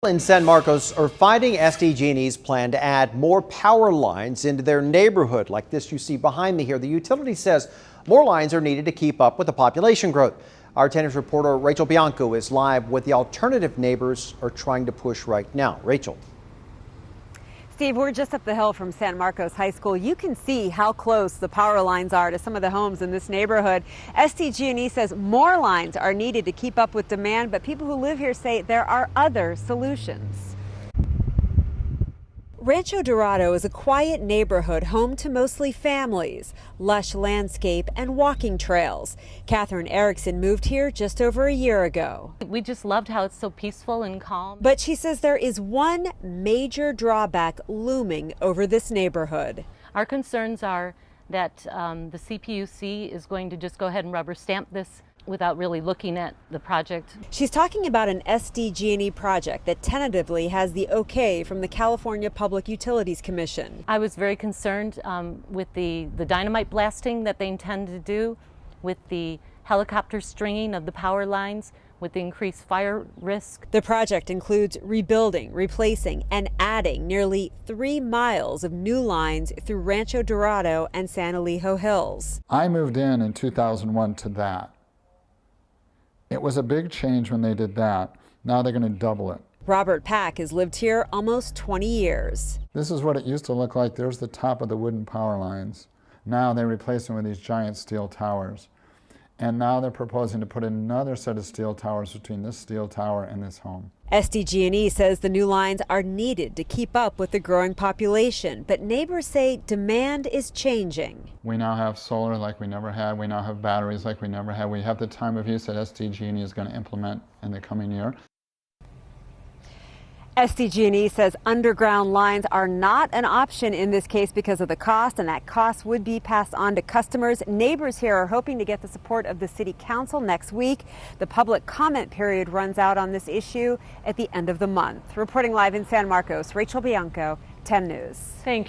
In San Marcos are fighting SDG&E's plan to add more power lines into their neighborhood, like this you see behind me here. The utility says more lines are needed to keep up with the population growth. Our 10 News reporter Rachel Bianco is live with the alternative neighbors are trying to push right now. Rachel. Steve, we're just up the hill from San Marcos High School. You can see how close the power lines are to some of the homes in this neighborhood. SDG&E says more lines are needed to keep up with demand, but people who live here say there are other solutions. Rancho Dorado is a quiet neighborhood home to mostly families, lush landscape, and walking trails. Catherine Erickson moved here just over a year ago. We just loved how it's so peaceful and calm. But she says there is one major drawback looming over this neighborhood. Our concerns are that the CPUC is going to just go ahead and rubber stamp this without really looking at the project. She's talking about an SDG&E project that tentatively has the okay from the California Public Utilities Commission. I was very concerned with the dynamite blasting that they intend to do, with the helicopter stringing of the power lines, with the increased fire risk. The project includes rebuilding, replacing, and adding nearly 3 miles of new lines through Rancho Dorado and San Elijo Hills. I moved in 2001 to that. It was a big change when they did that. Now they're going to double it. Robert Pack has lived here almost 20 years. This is what it used to look like. There's the top of the wooden power lines. Now they replace them with these giant steel towers. And now they're proposing to put another set of steel towers between this steel tower and this home. SDG&E says the new lines are needed to keep up with the growing population, but neighbors say demand is changing. We now have solar like we never had. We now have batteries like we never had. We have the time of use that SDG&E is going to implement in the coming year. SDG&E says underground lines are not an option in this case because of the cost, and that cost would be passed on to customers. Neighbors here are hoping to get the support of the City Council next week. The public comment period runs out on this issue at the end of the month. Reporting live in San Marcos, Rachel Bianco, 10 News. Thank you.